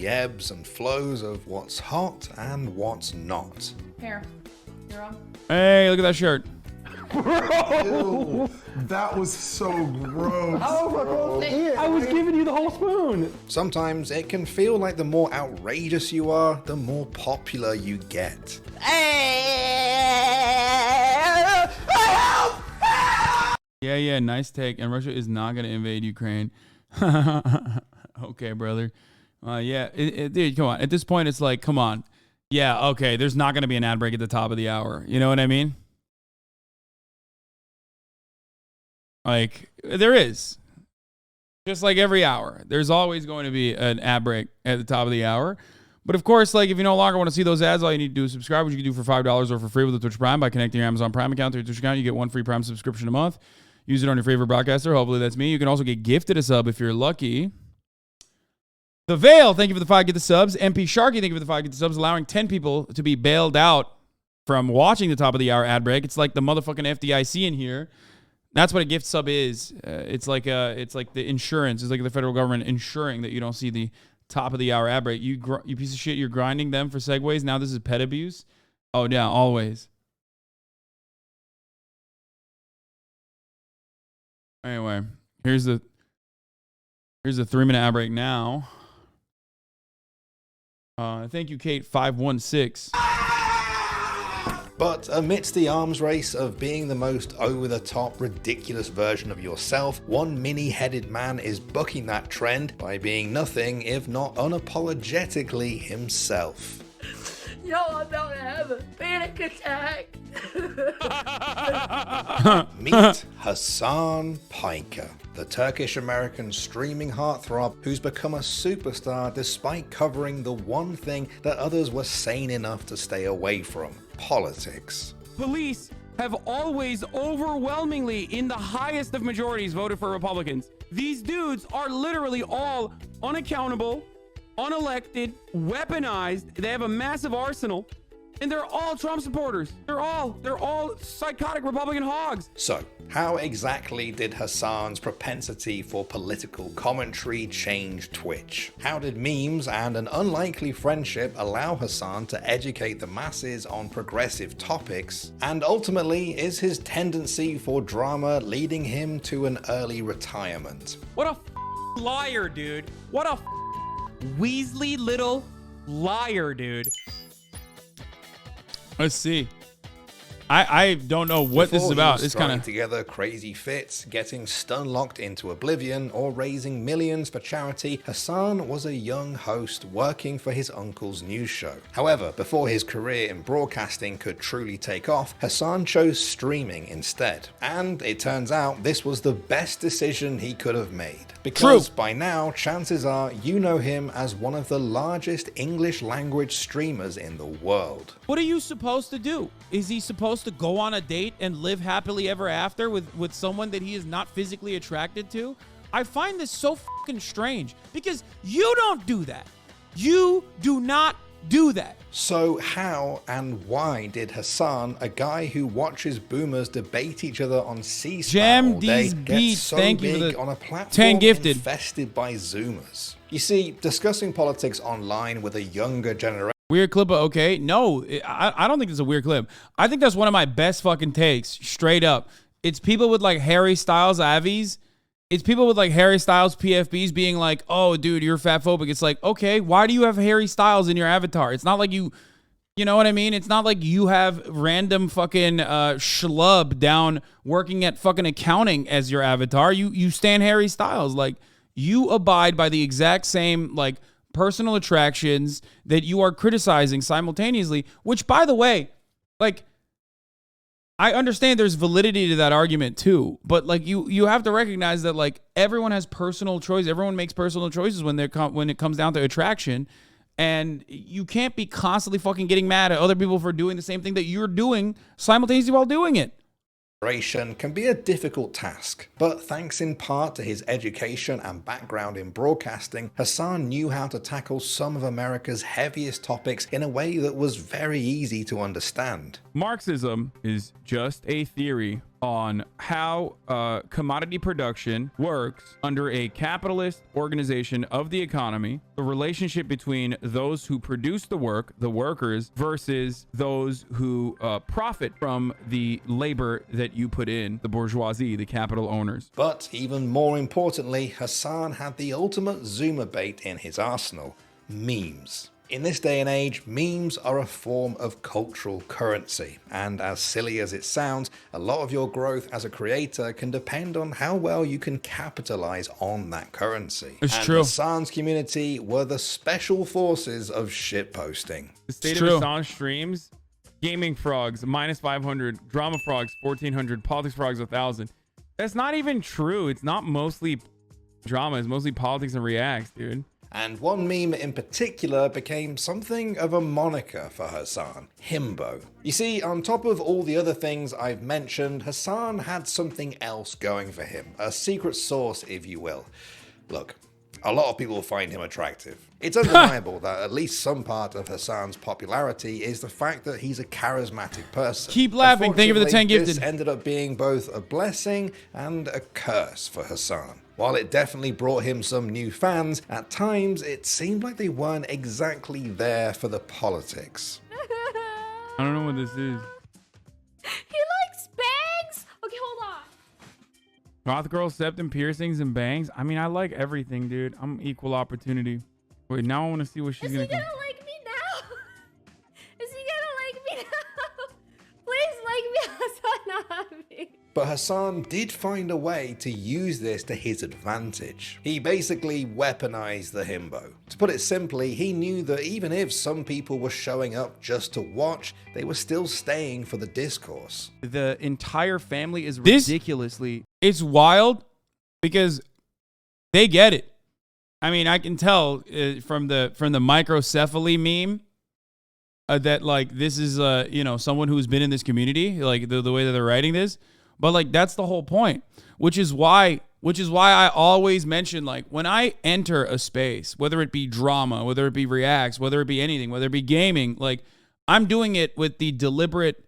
the ebbs and flows of what's hot and what's not. Here, you're on. Hey, look at that shirt. Bro, that was so gross. I was giving you the whole spoon. Sometimes it can feel like the more outrageous you are, the more popular you get. Yeah, nice take. And Russia is not going to invade Ukraine. Okay, brother. Dude, come on. At this point, it's like, come on. Yeah, okay, there's not going to be an ad break at the top of the hour. You know what I mean? Like, there is. Just like every hour. There's always going to be an ad break at the top of the hour. But of course, like, if you no longer want to see those ads, all you need to do is subscribe, which you can do for $5 or for free with the Twitch Prime by connecting your Amazon Prime account to your Twitch account. You get one free Prime subscription a month. Use it on your favorite broadcaster. Hopefully that's me. You can also get gifted a sub if you're lucky. The Veil, thank you for the 5 get the subs. MP Sharky, thank you for the 5 get the subs, allowing 10 people to be bailed out from watching the top of the hour ad break. It's like the motherfucking FDIC in here. That's what a gift sub is. It's like the insurance. It's like the federal government ensuring that you don't see the top of the hour ad break. You piece of shit. You're grinding them for segues. Now this is pet abuse. Oh yeah, always. Anyway, here's the 3-minute ad break now. Thank you, Kate 516. But amidst the arms race of being the most over-the-top, ridiculous version of yourself, one mini-headed man is bucking that trend by being nothing if not unapologetically himself. Yo, I'm about to have a panic attack. Meet Hasan Taught, the Turkish-American streaming heartthrob who's become a superstar despite covering the one thing that others were sane enough to stay away from: politics. Police have always overwhelmingly, in the highest of majorities, voted for Republicans. These dudes are literally all unaccountable, unelected, weaponized. They have a massive arsenal, and they're all Trump supporters. They're all psychotic Republican hogs. So, how exactly did Hasan's propensity for political commentary change Twitch? How did memes and an unlikely friendship allow Hasan to educate the masses on progressive topics? And ultimately, is his tendency for drama leading him to an early retirement? What a liar, dude. What a Weasley little liar, dude. Let's see. I don't know what this is about. It's kind of together crazy fits, getting stun locked into oblivion, or raising millions for charity. Hasan was a young host working for his uncle's news show. However, before his career in broadcasting could truly take off, Hasan chose streaming instead. And it turns out this was the best decision he could have made. Because by now, chances are you know him as one of the largest English language streamers in the world. What are you supposed to do? Is he supposed to go on a date and live happily ever after with someone that he is not physically attracted to? I find this so fucking strange because you don't do that. You do not do that. So how and why did Hasan, a guy who watches boomers debate each other on C-SPAN all day, get so big on a platform infested by Zoomers? You see, discussing politics online with a younger generation. Weird clip, okay? No, I don't think it's a weird clip. I think that's one of my best fucking takes, straight up. It's people with like Harry Styles Avies. It's people with like Harry Styles PFBs being like, oh, dude, you're fatphobic. It's like, okay, why do you have Harry Styles in your avatar? It's not like you know what I mean? It's not like you have random fucking schlub down working at fucking accounting as your avatar. You stan Harry Styles. Like, you abide by the exact same, like, personal attractions that you are criticizing simultaneously, which, by the way, like, I understand there's validity to that argument too, but like you have to recognize that like everyone has personal choice. Everyone makes personal choices when it comes down to attraction, and you can't be constantly fucking getting mad at other people for doing the same thing that you're doing simultaneously while doing it. Can be a difficult task, but thanks in part to his education and background in broadcasting, Hasan knew how to tackle some of America's heaviest topics in a way that was very easy to understand. Marxism is just a theory on how commodity production works under a capitalist organization of the economy, the relationship between those who produce the work, the workers, versus those who profit from the labor that you put in, the bourgeoisie, the capital owners. But even more importantly, Hasan had the ultimate zoomer bait in his arsenal: memes. In this day and age, memes are a form of cultural currency, and as silly as it sounds, a lot of your growth as a creator can depend on how well you can capitalize on that currency. It's and true. Hasan's community were the special forces of shitposting. The state true. of Hasan streams, gaming frogs -500, drama frogs 1400, politics frogs 1000. That's not even true. It's not mostly drama. It's mostly politics and reacts, dude. And one meme in particular became something of a moniker for Hasan: himbo. You see, on top of all the other things I've mentioned, Hasan had something else going for him, a secret sauce, if you will. Look, a lot of people find him attractive. It's undeniable that at least some part of Hasan's popularity is the fact that he's a charismatic person. Keep laughing. Thank you for the 10 Unfortunately, gifted. This ended up being both a blessing and a curse for Hasan. While it definitely brought him some new fans, at times it seemed like they weren't exactly there for the politics. I don't know what this is. He likes bangs. Okay, hold on. Goth girl, septum piercings and bangs. I mean, I like everything, dude. I'm equal opportunity. Wait, now I want to see what she's Is he gonna. gonna like me now? Is he gonna like me now? Please like me, HasanAbi. But Hasan did find a way to use this to his advantage. He basically weaponized the himbo. To put it simply, he knew that even if some people were showing up just to watch, they were still staying for the discourse. The entire family is This- ridiculously. It's wild because they get it. I mean, I can tell from the microcephaly meme that like this is someone who's been in this community, like the way that they're writing this. But like that's the whole point, which is why I always mention, like, when I enter a space, whether it be drama, whether it be reacts, whether it be anything, whether it be gaming, like I'm doing it with the deliberate,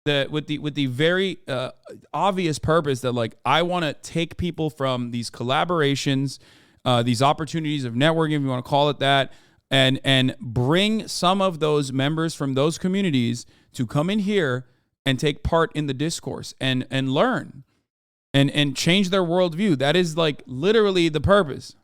with the very obvious purpose that like I want to take people from these collaborations, these opportunities of networking, if you want to call it that, and bring some of those members from those communities to come in here and take part in the discourse and learn and change their worldview. That is like literally the purpose.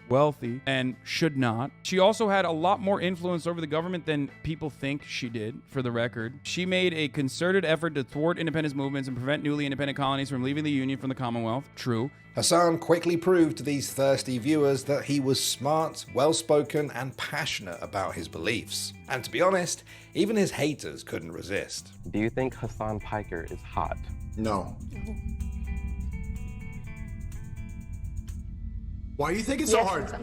Wealthy and should not. She also had a lot more influence over the government than people think she did, for the record. She made a concerted effort to thwart independence movements and prevent newly independent colonies from leaving the Union from the Commonwealth. True. Hasan quickly proved to these thirsty viewers that he was smart, well-spoken, and passionate about his beliefs. And to be honest, even his haters couldn't resist. Do you think Hasan Piker is hot? No. Why do you think it's so hard?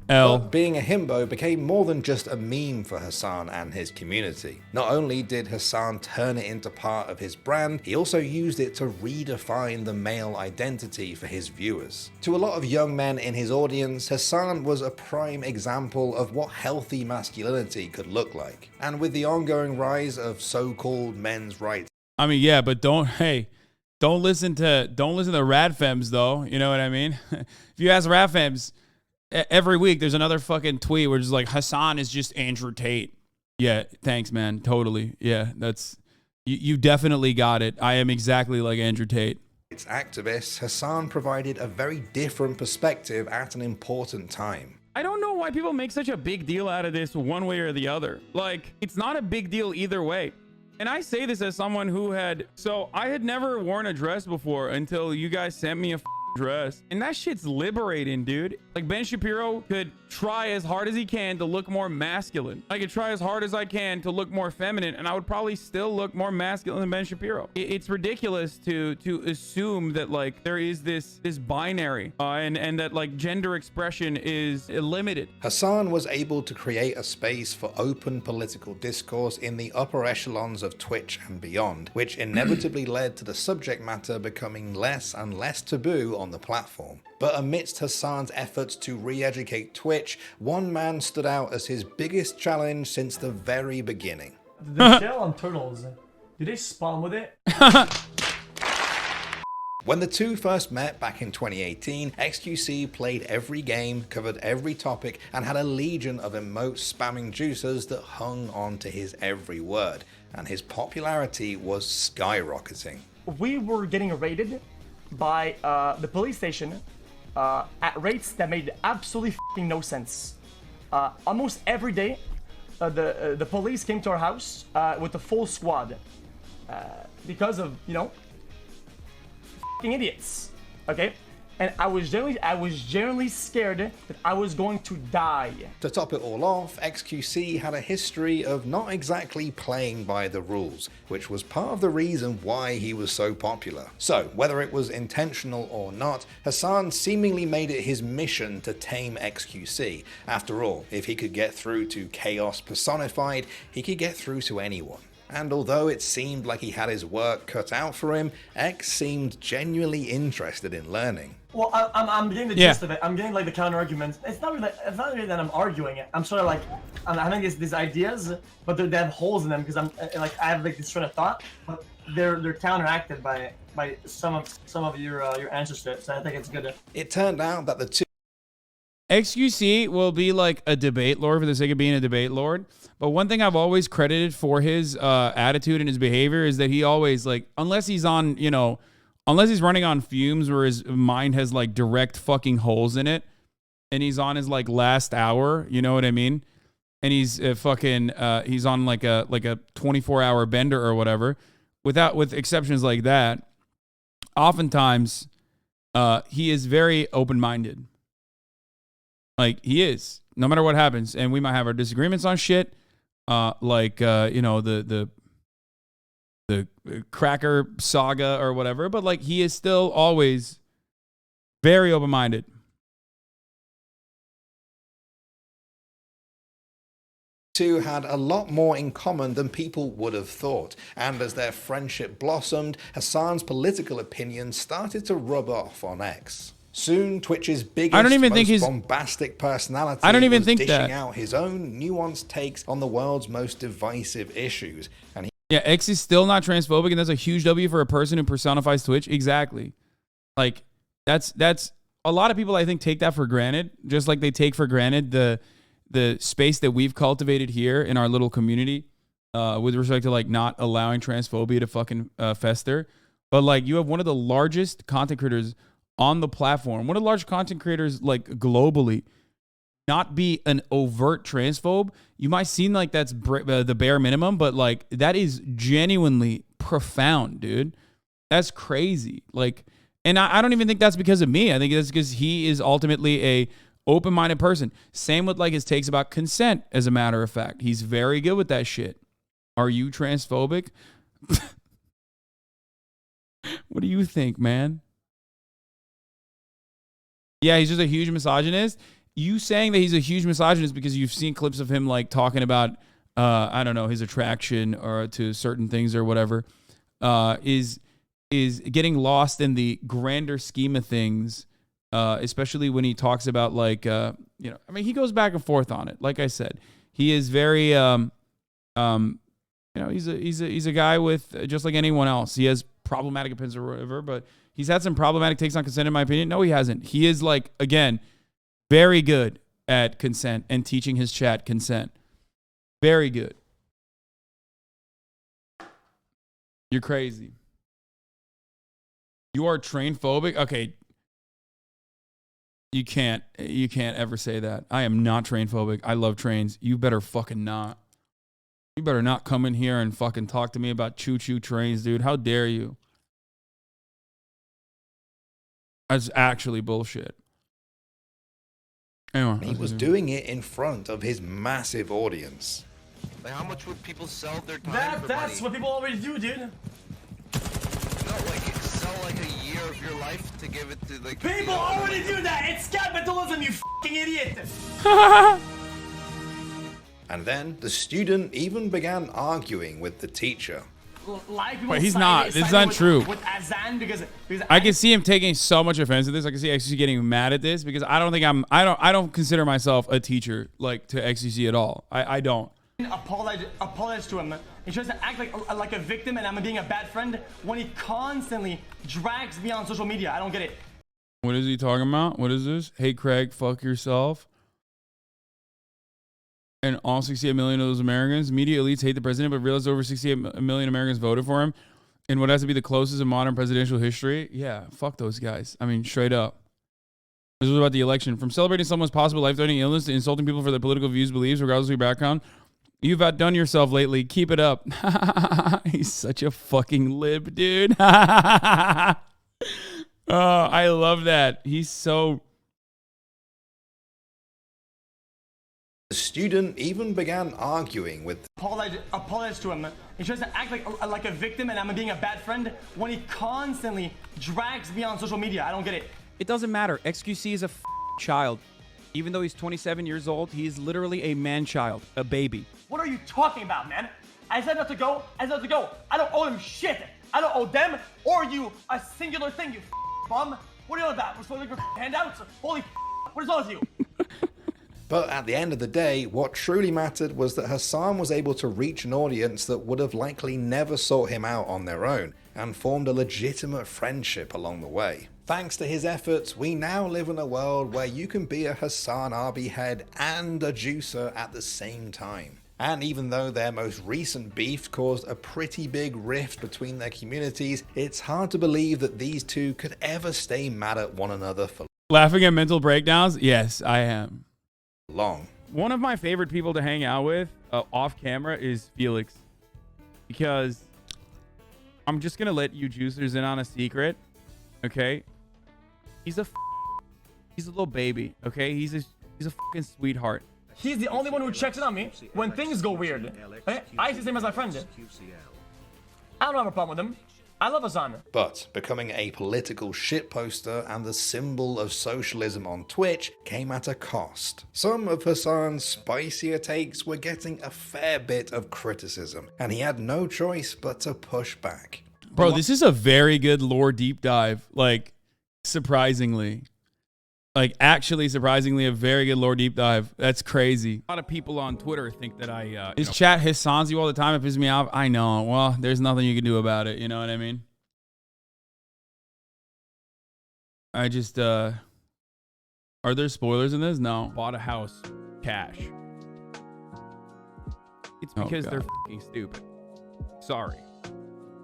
L. But being a himbo became more than just a meme for Hasan and his community. Not only did Hasan turn it into part of his brand, he also used it to redefine the male identity for his viewers. To a lot of young men in his audience, Hasan was a prime example of what healthy masculinity could look like. And with the ongoing rise of so-called men's rights, I mean, yeah, but don't listen to Radfems though. You know what I mean? If you ask Radfems, every week there's another fucking tweet where it's like Hasan is just Andrew Tate. Yeah, thanks, man. Totally. Yeah, that's you definitely got it. I am exactly like Andrew Tate. its activists, Hasan provided a very different perspective at an important time. I don't know why people make such a big deal out of this one way or the other. Like, it's not a big deal either way. And I say this as someone who I had never worn a dress before until you guys sent me a dress, and that shit's liberating, dude. Like, Ben Shapiro could try as hard as he can to look more masculine. I could try as hard as I can to look more feminine, and I would probably still look more masculine than Ben Shapiro. It's ridiculous to assume that like there is this binary and that like gender expression is limited. Hasan was able to create a space for open political discourse in the upper echelons of Twitch and beyond, which inevitably led to the subject matter becoming less and less taboo on the platform. But amidst Hasan's efforts to re-educate Twitch, one man stood out as his biggest challenge since the very beginning. The shell on turtles, do they spawn with it? When the two first met back in 2018, xQc played every game, covered every topic, and had a legion of emote spamming juicers that hung on to his every word, and his popularity was skyrocketing. We were getting raided by the police station at rates that made absolutely f***ing no sense. Almost every day, the police came to our house with a full squad because of, you know, f***ing idiots. Okay, and I was generally scared that I was going to die. To top it all off, xQc had a history of not exactly playing by the rules, which was part of the reason why he was so popular. So, whether it was intentional or not, Hasan seemingly made it his mission to tame xQc. After all, if he could get through to chaos personified, he could get through to anyone. And although it seemed like he had his work cut out for him, X seemed genuinely interested in learning. Well, I'm getting the gist of it. I'm getting like the counter arguments. It's not really that I'm arguing it. I'm sort of like I'm having these ideas, but they have holes in them because I have like this train of thought, but they're counteracted by some of your answers to it. So I think it's good. It turned out that the two xQc will be like a debate lord for the sake of being a debate lord. But one thing I've always credited for his attitude and his behavior is that he always, like, unless he's on, you know, unless he's running on fumes where his mind has like direct fucking holes in it and he's on his like last hour, you know what I mean? And he's he's on like a 24-hour bender or whatever, with exceptions like that, oftentimes he is very open-minded. Like, he is, no matter what happens. And we might have our disagreements on shit, you know, the cracker saga or whatever, but like, he is still always very open-minded. Two had a lot more in common than people would have thought, and as their friendship blossomed, Hasan's political opinions started to rub off on X. Soon, Twitch's biggest, most bombastic personality was dishing out his own nuanced takes on the world's most divisive issues. And X is still not transphobic, and that's a huge W for a person who personifies Twitch. Exactly. Like, that's a lot of people, I think, take that for granted, just like they take for granted the space that we've cultivated here in our little community with respect to, like, not allowing transphobia to fucking fester. But, like, you have one of the largest content creators on the platform, one of the large content creators like globally, not be an overt transphobe. You might seem like that's the bare minimum, but like, that is genuinely profound, dude. That's crazy. Like, and I don't even think that's because of me. I think that's because he is ultimately a open-minded person. Same with like his takes about consent, as a matter of fact. He's very good with that shit. Are you transphobic? What do you think, man? Yeah, he's just a huge misogynist. You saying that he's a huge misogynist because you've seen clips of him like talking about, I don't know, his attraction or to certain things or whatever, is getting lost in the grander scheme of things, especially when he talks about like, you know, I mean, he goes back and forth on it. Like I said, he is very, you know, he's a guy with just like anyone else. He has problematic opinions or whatever, but he's had some problematic takes on consent, in my opinion. No, he hasn't. He is, like, again, very good at consent and teaching his chat consent. Very good. You're crazy. You are train phobic? Okay. You can't ever say that. I am not train phobic. I love trains. You better fucking not. You better not come in here and fucking talk to me about choo-choo trains, dude. How dare you? That's actually bullshit. Anyway, he was doing it in front of his massive audience. Like, how much would people sell their time for That's money? what people already do, dude. No, like, sell like a year of your life to give it to like. People already do that. It's capitalism, you fucking idiot. And then the student even began arguing with the teacher. live people. But he's siding- not. This is siding not with, true. With Hasan because I can see him taking so much offense to this. I can see XQC getting mad at this because I don't consider myself a teacher like to XQC at all. I don't. apologize to him. He tries to act like a victim and I'm being a bad friend when he constantly drags me on social media. I don't get it. What is he talking about? What is this? Hey, Craig, fuck yourself. And all 68 million of those Americans, media elites hate the president, but realize over 68 million Americans voted for him in what has to be the closest in modern presidential history. Yeah, fuck those guys. I mean, straight up. This was about the election. From celebrating someone's possible life-threatening illness to insulting people for their political views, beliefs, regardless of your background. You've outdone yourself lately. Keep it up. He's such a fucking lib, dude. Oh, I love that. He's so... The student even began arguing with Apologize to him. He tries to act like a victim and I'm being a bad friend when he constantly drags me on social media. I don't get it. It doesn't matter. XQC is a child. Even though he's 27 years old, he is literally a man-child, a baby. What are you talking about, man? I said not to go. I said not to go. I don't owe them shit. I don't owe them or you a singular thing, you bum. What are you on about? We're supposed to give handouts? Holy what is wrong with you? But at the end of the day, what truly mattered was that Hasan was able to reach an audience that would have likely never sought him out on their own, and formed a legitimate friendship along the way. Thanks to his efforts, we now live in a world where you can be a HasanAbi head and a juicer at the same time. And even though their most recent beef caused a pretty big rift between their communities, it's hard to believe that these two could ever stay mad at one another for Laughing at mental breakdowns? Yes, I am. long. One of my favorite people to hang out with off camera is Felix, because I'm just gonna let you juicers in on a secret. Okay, he's a little baby. Okay, he's a fucking sweetheart. He's the only one who checks in on me when things go weird. I see him as my friend. I don't have a problem with him. I love Hasan. But becoming a political shitposter and the symbol of socialism on Twitch came at a cost. Some of Hasan's spicier takes were getting a fair bit of criticism, and he had no choice but to push back. Bro, this is a very good lore deep dive. Like, surprisingly. Like, actually, surprisingly, a very good lore deep dive. That's crazy. A lot of people on Twitter think that I... His chat Hasans you all the time. It pisses me off. I know. Well, there's nothing you can do about it. You know what I mean? I just, Are there spoilers in this? No. bought a house cash. It's because they're fucking stupid. Sorry.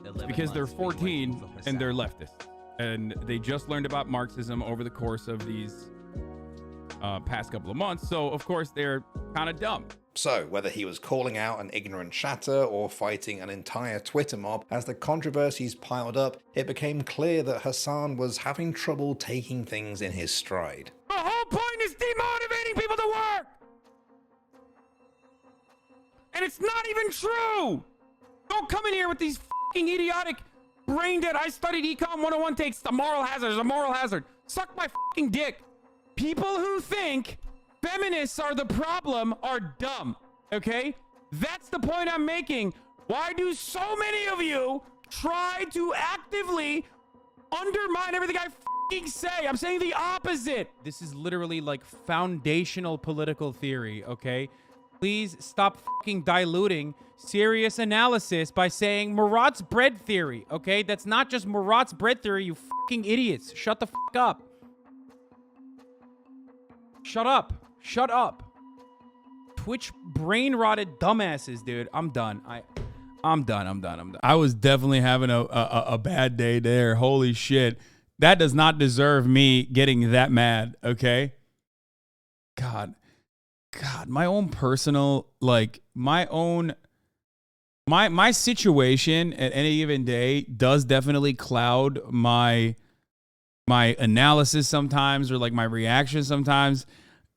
It's because they're 14 and they're leftists. And they just learned about Marxism over the course of these past couple of months. So, of course, they're kind of dumb. So, whether he was calling out an ignorant chatter or fighting an entire Twitter mob, as the controversies piled up, it became clear that Hasan was having trouble taking things in his stride. The whole point is demotivating people to work! And it's not even true! Don't come in here with these fucking idiotic brain dead. I studied Econ 101 takes. The moral hazard is a moral hazard. Suck my fucking dick. People who think feminists are the problem are dumb, okay? That's the point I'm making. Why do so many of you try to actively undermine everything I fucking say? I'm saying the opposite. This is literally like foundational political theory, okay? Please stop fucking diluting serious analysis by saying Murat's bread theory, okay? That's not just Murat's bread theory, you fucking idiots. Shut the fuck up. Shut up. Shut up. Twitch brain rotted dumbasses, dude. I'm done. I'm done. I was definitely having a bad day there. Holy shit. That does not deserve me getting that mad, okay? God, my own personal, like, my situation at any given day does definitely cloud my analysis sometimes, or like my reaction sometimes.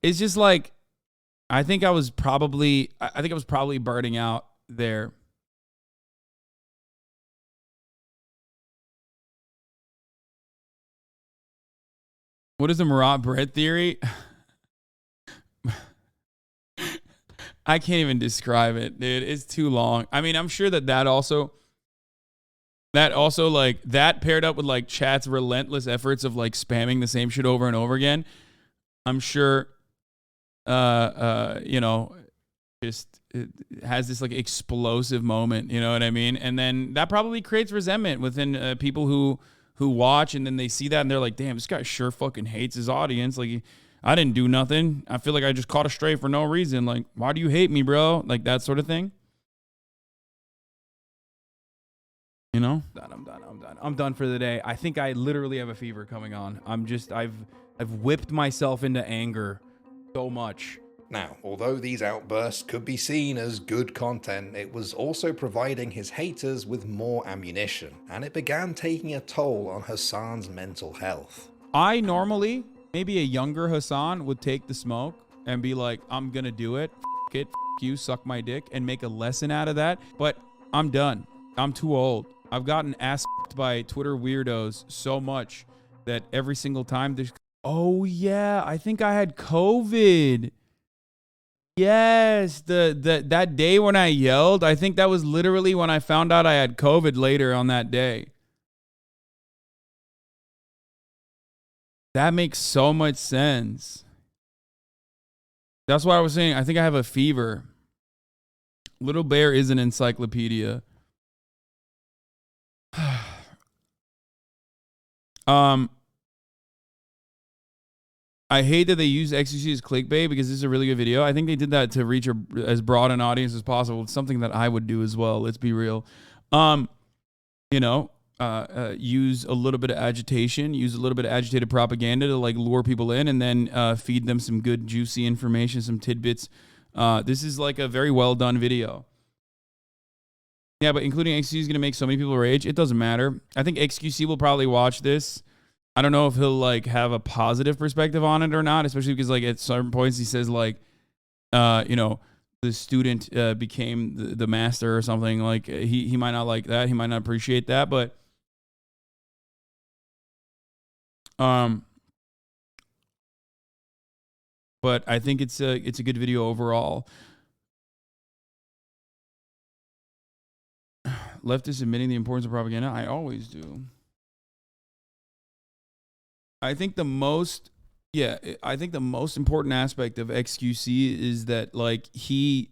It's just like, I think I was probably burning out there. What is the Murat bread theory? I can't even describe it, dude. It's too long. I mean, I'm sure that also That also, like, that paired up with like chat's relentless efforts of like spamming the same shit over and over again, I'm sure you know, just it has this like explosive moment, you know what I mean? And then that probably creates resentment within people who watch, and then they see that and they're like, damn, this guy sure fucking hates his audience. Like, I didn't do nothing. I feel like I just caught a stray for no reason. Like, why do you hate me, bro? Like that sort of thing. You know? I'm done for the day. I think I literally have a fever coming on. I've whipped myself into anger so much. Now, although these outbursts could be seen as good content, it was also providing his haters with more ammunition, and it began taking a toll on Hasan's mental health. I normally, maybe a younger Hasan would take the smoke and be like, I'm gonna do it. F it. F you, suck my dick, and make a lesson out of that. But I'm done. I'm too old. I've gotten ass by Twitter weirdos so much that every single time there's, oh yeah, I think I had COVID. Yes, that day when I yelled, I think that was literally when I found out I had COVID later on that day. That makes so much sense. That's why I was saying I think I have a fever. Little Bear is an encyclopedia. I hate that they use xQc as clickbait because this is a really good video. I think they did that to reach as broad an audience as possible. It's something that I would do as well. Let's be real. You know, use a little bit of agitation, use a little bit of agitated propaganda to like lure people in, and then feed them some good juicy information, some tidbits. This is like a very well done video. Yeah, but including xQc is going to make so many people rage. It doesn't matter. I think xQc will probably watch this. I don't know if he'll like have a positive perspective on it or not, especially because like at certain points he says like, you know, the student became the master or something. Like he might not like that. He might not appreciate that, but I think it's a good video overall. Leftists admitting the importance of propaganda. I always do. I think the most important aspect of xQc is that like it's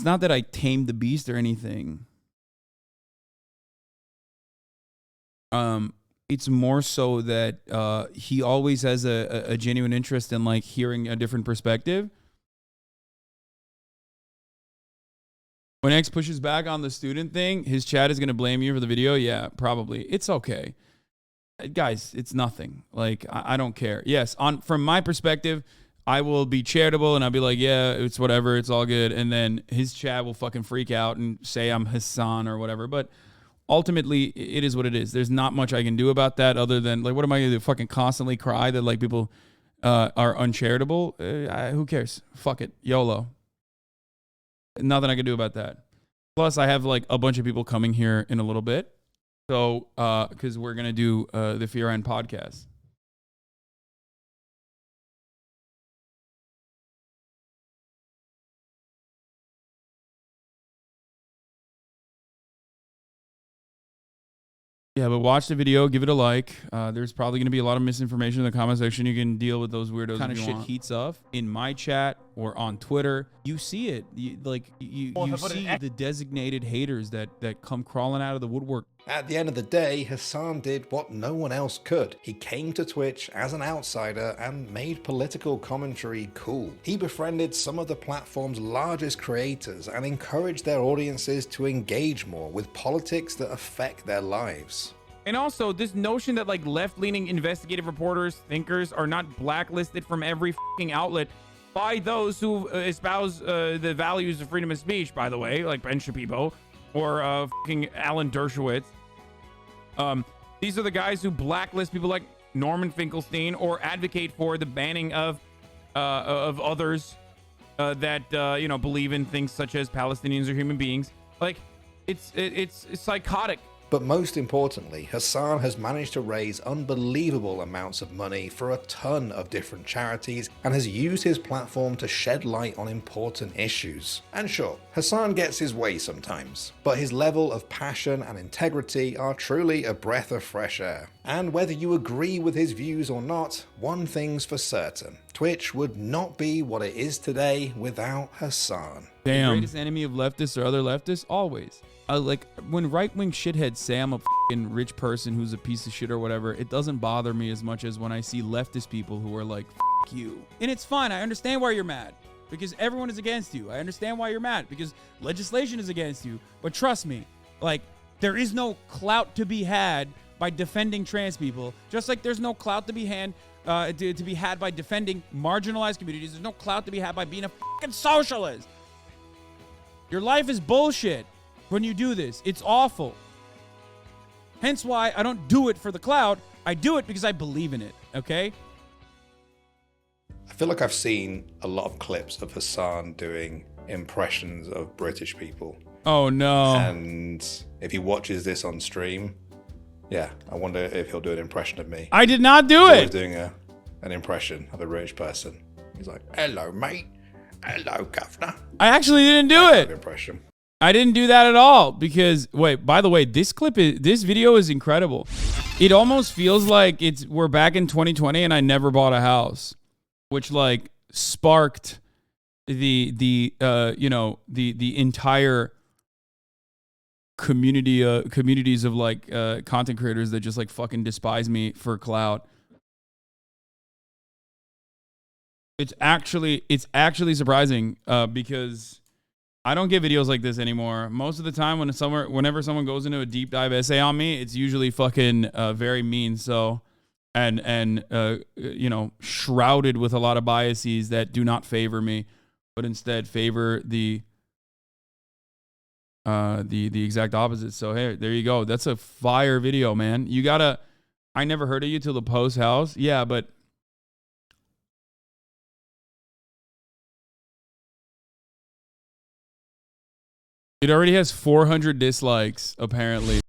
not that I tamed the beast or anything. It's more so that he always has a genuine interest in like hearing a different perspective. When X pushes back on the student thing, his chat is going to blame you for the video. Yeah, probably. It's okay. Guys, it's nothing. Like, I don't care. Yes, from my perspective, I will be charitable and I'll be like, yeah, it's whatever. It's all good. And then his chat will fucking freak out and say I'm Hasan or whatever. But ultimately, it is what it is. There's not much I can do about that other than, like, what am I going to do? Fucking constantly cry that, like, people are uncharitable? Who cares? Fuck it. YOLO. Nothing I can do about that. Plus, I have like a bunch of people coming here in a little bit. So, because we're going to do the Fear End podcast. Yeah, but watch the video, give it a like. There's probably going to be a lot of misinformation in the comment section. You can deal with those weirdos. Kind of shit heats up in my chat or on Twitter. You see it. You see the designated haters that come crawling out of the woodwork. At the end of the day, Hasan did what no one else could. He came to Twitch as an outsider and made political commentary cool. He befriended some of the platform's largest creators and encouraged their audiences to engage more with politics that affect their lives. And also, this notion that like left-leaning investigative reporters, thinkers are not blacklisted from every fucking outlet by those who espouse the values of freedom of speech, by the way, like Ben Shapiro or fucking Alan Dershowitz. These are the guys who blacklist people like Norman Finkelstein or advocate for the banning of others that you know, believe in things such as Palestinians are human beings. Like it's psychotic But most importantly, Hasan has managed to raise unbelievable amounts of money for a ton of different charities and has used his platform to shed light on important issues. And sure, Hasan gets his way sometimes, but his level of passion and integrity are truly a breath of fresh air. And whether you agree with his views or not, one thing's for certain: Twitch would not be what it is today without Hasan. Damn. The greatest enemy of leftists or other leftists? Always. Like, when right-wing shitheads say I'm a f***ing rich person who's a piece of shit or whatever, it doesn't bother me as much as when I see leftist people who are like, f*** you. And it's fine. I understand why you're mad. Because everyone is against you. I understand why you're mad. Because legislation is against you. But trust me, like, there is no clout to be had by defending trans people. Just like there's no clout to be had by defending marginalized communities. There's no clout to be had by being a f***ing socialist. Your life is bullshit. When you do this, it's awful. Hence why I don't do it for the clout. I do it because I believe in it, okay? I feel like I've seen a lot of clips of Hasan doing impressions of British people. Oh, no. And if he watches this on stream, yeah, I wonder if he'll do an impression of me. I did not do He's it. always doing an impression of a British person. He's like, hello, mate. Hello, governor. I actually didn't do it. Impression. I didn't do that at all because, wait, by the way, this video is incredible. It almost feels like we're back in 2020 and I never bought a house, which like sparked the entire communities of like content creators that just like fucking despise me for clout. It's actually surprising because I don't get videos like this anymore. Most of the time whenever someone goes into a deep dive essay on me, it's usually fucking very mean. So, and shrouded with a lot of biases that do not favor me, but instead favor the exact opposite. So hey, there you go. That's a fire video, man. I never heard of you till the post house. Yeah, but it already has 400 dislikes, apparently.